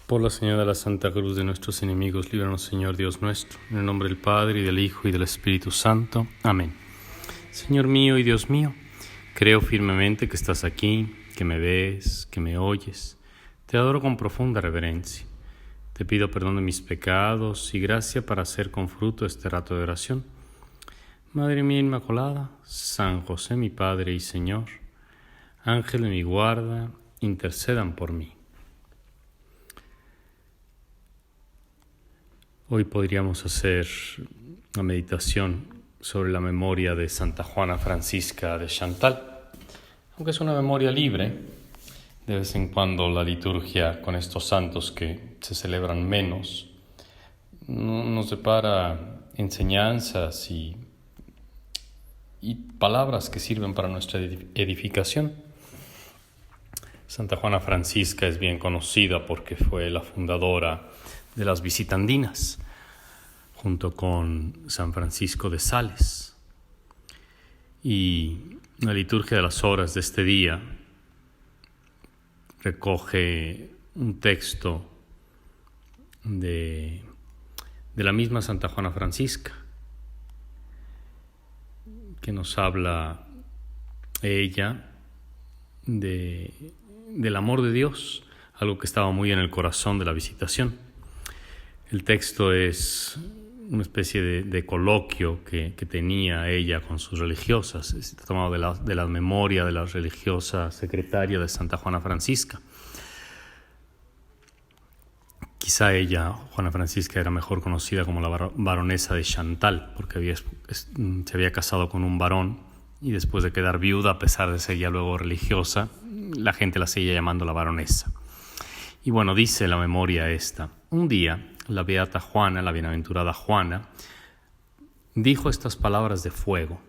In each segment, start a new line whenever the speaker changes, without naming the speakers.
Por la señal de la Santa Cruz de nuestros enemigos, líbranos, Señor Dios nuestro, en el nombre del Padre, y del Hijo, y del Espíritu Santo. Amén. Señor mío y Dios mío, creo firmemente que estás aquí, que me ves, que me oyes. Te adoro con profunda reverencia. Te pido perdón de mis pecados y gracia para hacer con fruto este rato de oración. Madre mía Inmaculada, San José mi Padre y Señor, Ángel de mi guarda, intercedan por mí. Hoy podríamos hacer una meditación sobre la memoria de Santa Juana Francisca de Chantal. Aunque es una memoria libre, de vez en cuando la liturgia con estos santos que se celebran menos nos depara enseñanzas y palabras que sirven para nuestra edificación. Santa Juana Francisca es bien conocida porque fue la fundadora de las visitandinas, junto con San Francisco de Sales. Y la liturgia de las horas de este día recoge un texto de la misma Santa Juana Francisca, que nos habla ella del amor de Dios, algo que estaba muy en el corazón de la visitación. El texto es una especie de coloquio que tenía ella con sus religiosas. Está tomado de la memoria de la religiosa secretaria de Santa Juana Francisca. Quizá ella, Juana Francisca, era mejor conocida como la baronesa de Chantal, porque se había casado con un varón y después de quedar viuda, a pesar de ser ya luego religiosa, la gente la seguía llamando la baronesa. Y bueno, dice la memoria esta: un día la beata Juana, la bienaventurada Juana, dijo estas palabras de fuego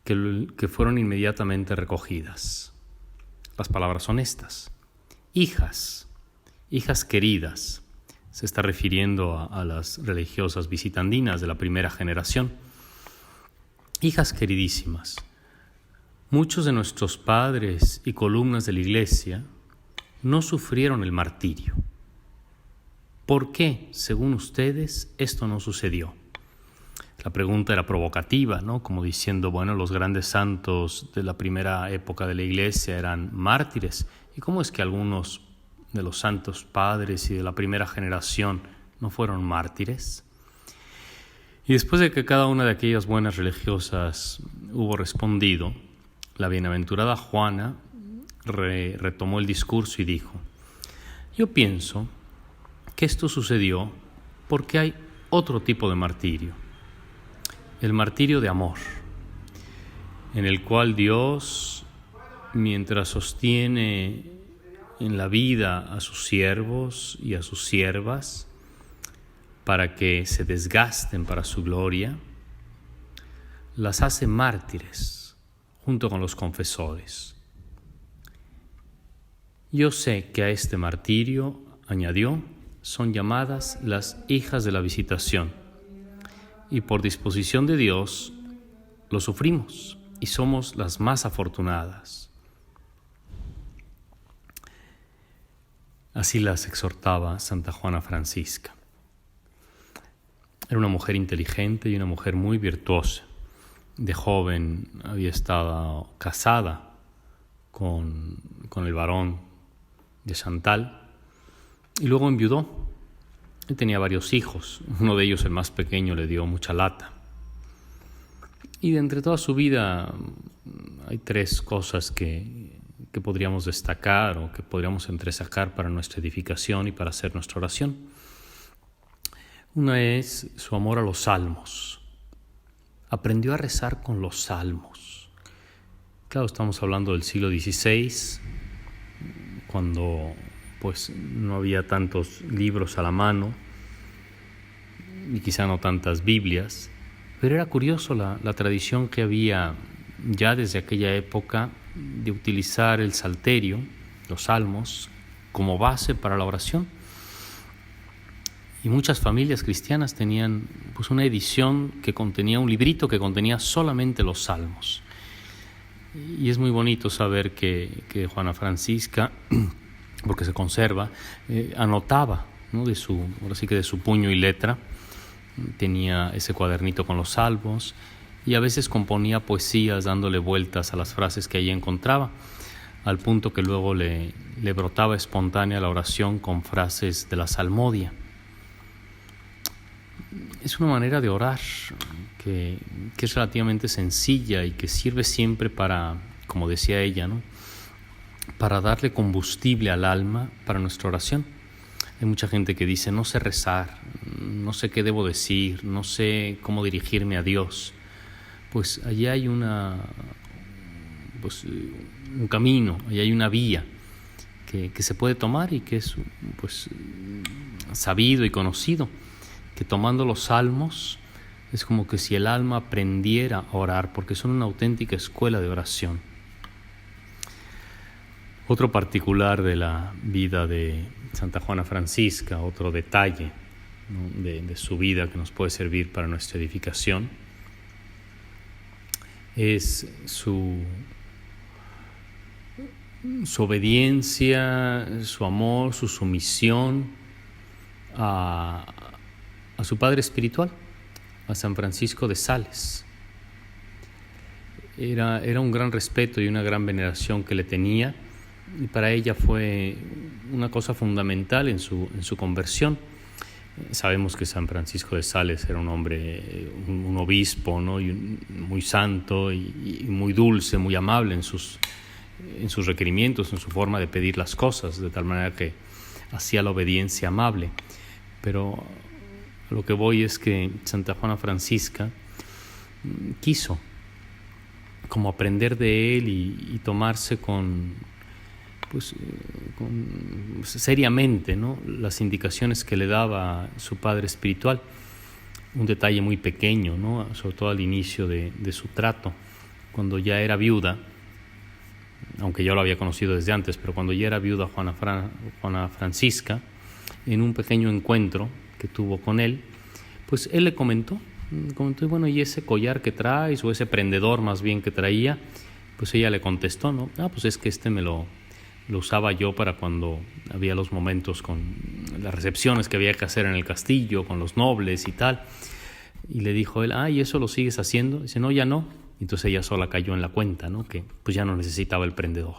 que fueron inmediatamente recogidas. Las palabras son estas: hijas queridas. Se está refiriendo a las religiosas visitandinas de la primera generación. Hijas queridísimas, muchos de nuestros padres y columnas de la Iglesia no sufrieron el martirio. ¿Por qué, según ustedes, esto no sucedió? La pregunta era provocativa, ¿no? Como diciendo, bueno, los grandes santos de la primera época de la Iglesia eran mártires. ¿Y cómo es que algunos de los santos padres y de la primera generación no fueron mártires? Y después de que cada una de aquellas buenas religiosas hubo respondido, la bienaventurada Juana retomó el discurso y dijo: yo pienso que esto sucedió porque hay otro tipo de martirio, el martirio de amor, en el cual Dios, mientras sostiene en la vida a sus siervos y a sus siervas para que se desgasten para su gloria, las hace mártires junto con los confesores. Yo sé que a este martirio, añadió, son llamadas las hijas de la visitación, y por disposición de Dios lo sufrimos y somos las más afortunadas. Así las exhortaba Santa Juana Francisca. Era una mujer inteligente y una mujer muy virtuosa. De joven había estado casada con el varón de Chantal y luego enviudó. Él tenía varios hijos. Uno de ellos, el más pequeño, le dio mucha lata. Y de entre toda su vida hay tres cosas que podríamos destacar o que podríamos entresacar para nuestra edificación y para hacer nuestra oración. Una es su amor a los salmos. Aprendió a rezar con los salmos. Claro, estamos hablando del siglo XVI, cuando pues no había tantos libros a la mano y quizá no tantas Biblias, pero era curioso la tradición que había ya desde aquella época de utilizar el salterio, los salmos, como base para la oración. Y muchas familias cristianas tenían pues una edición que contenía un librito que contenía solamente los salmos. Y es muy bonito saber que Juana Francisca porque se conserva, anotaba, ¿no? Ahora sí que de su puño y letra, tenía ese cuadernito con los salmos y a veces componía poesías dándole vueltas a las frases que allí encontraba, al punto que luego le brotaba espontánea la oración con frases de la salmodia. Es una manera de orar que es relativamente sencilla y que sirve siempre para, como decía ella, ¿no?, para darle combustible al alma para nuestra oración. Hay mucha gente que dice, no sé rezar, no sé qué debo decir, no sé cómo dirigirme a Dios. Pues allí hay un camino, allí hay una vía que se puede tomar y que es sabido y conocido, que tomando los salmos es como que si el alma aprendiera a orar, porque son una auténtica escuela de oración. Otro particular de la vida de Santa Juana Francisca, otro detalle, ¿no?, de su vida que nos puede servir para nuestra edificación, es su obediencia, su amor, su sumisión a su padre espiritual, a San Francisco de Sales. Era un gran respeto y una gran veneración que le tenía, y para ella fue una cosa fundamental en su conversión. Sabemos que San Francisco de Sales era un hombre, un obispo, ¿no?, muy santo y muy dulce, muy amable en sus requerimientos, en su forma de pedir las cosas, de tal manera que hacía la obediencia amable. Pero a lo que voy es que Santa Juana Francisca quiso como aprender de él y tomarse seriamente, ¿no?, las indicaciones que le daba su padre espiritual. Un detalle muy pequeño, ¿no?, sobre todo al inicio de su trato, cuando ya era viuda, aunque yo lo había conocido desde antes, pero cuando ya era viuda Juana Francisca, en un pequeño encuentro que tuvo con él, pues él le comentó, bueno, ¿y ese collar que traes, o ese prendedor más bien que traía? Pues ella le contestó, ¿no? Pues es que me lo usaba yo para cuando había los momentos con las recepciones que había que hacer en el castillo, con los nobles y tal. Y le dijo él, ¿y eso lo sigues haciendo? Dice, no, ya no. Entonces ella sola cayó en la cuenta, ¿no?, que pues ya no necesitaba el prendedor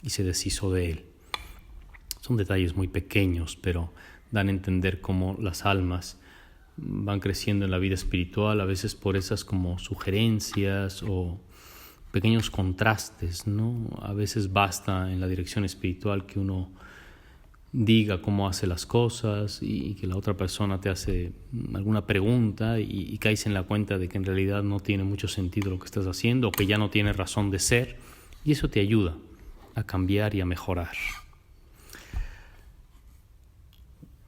y se deshizo de él. Son detalles muy pequeños, pero dan a entender cómo las almas van creciendo en la vida espiritual, a veces por esas como sugerencias o pequeños contrastes, ¿no? A veces basta en la dirección espiritual que uno diga cómo hace las cosas y que la otra persona te hace alguna pregunta y caes en la cuenta de que en realidad no tiene mucho sentido lo que estás haciendo, o que ya no tiene razón de ser, y eso te ayuda a cambiar y a mejorar.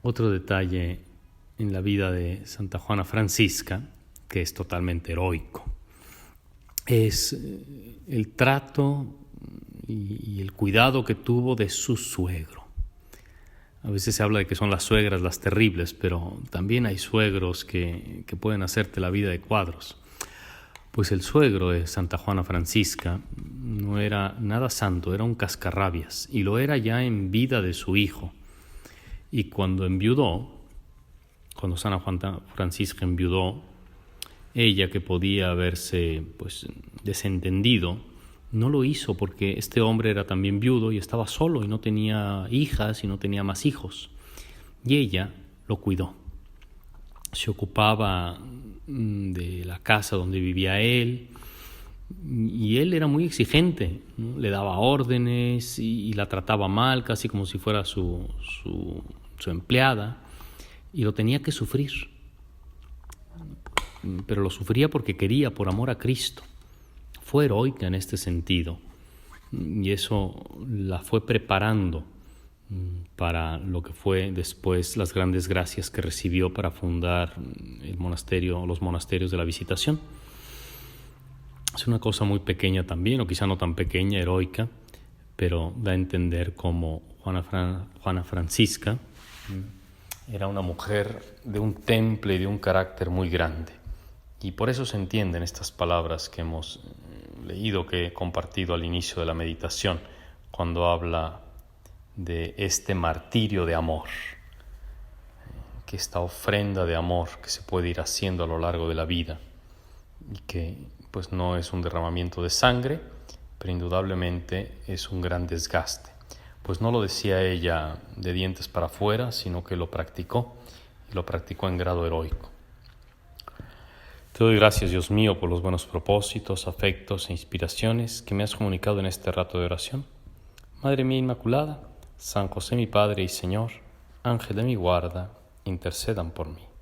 Otro detalle en la vida de Santa Juana Francisca, que es totalmente heroico, es el trato y el cuidado que tuvo de su suegro. A veces se habla de que son las suegras las terribles, pero también hay suegros que pueden hacerte la vida de cuadros. Pues el suegro de Santa Juana Francisca no era nada santo, era un cascarrabias, y lo era ya en vida de su hijo. Y cuando Santa Juana Francisca enviudó, ella, que podía haberse desentendido, no lo hizo, porque este hombre era también viudo y estaba solo y no tenía hijas y no tenía más hijos. Y ella lo cuidó. Se ocupaba de la casa donde vivía él, y él era muy exigente, ¿no? Le daba órdenes y la trataba mal, casi como si fuera su empleada, y lo tenía que sufrir. Pero lo sufría porque quería, por amor a Cristo. Fue heroica en este sentido, y eso la fue preparando para lo que fue después las grandes gracias que recibió para fundar los monasterios de la Visitación. Es una cosa muy pequeña también, o quizá no tan pequeña, heroica, pero da a entender cómo Juana Francisca era una mujer de un temple y de un carácter muy grande. Y por eso se entienden estas palabras que hemos leído, que he compartido al inicio de la meditación, cuando habla de este martirio de amor, que esta ofrenda de amor que se puede ir haciendo a lo largo de la vida y que pues no es un derramamiento de sangre, pero indudablemente es un gran desgaste. Pues no lo decía ella de dientes para afuera, sino que lo practicó, y lo practicó en grado heroico. Te doy gracias, Dios mío, por los buenos propósitos, afectos e inspiraciones que me has comunicado en este rato de oración. Madre mía Inmaculada, San José mi Padre y Señor, Ángel de mi guarda, intercedan por mí.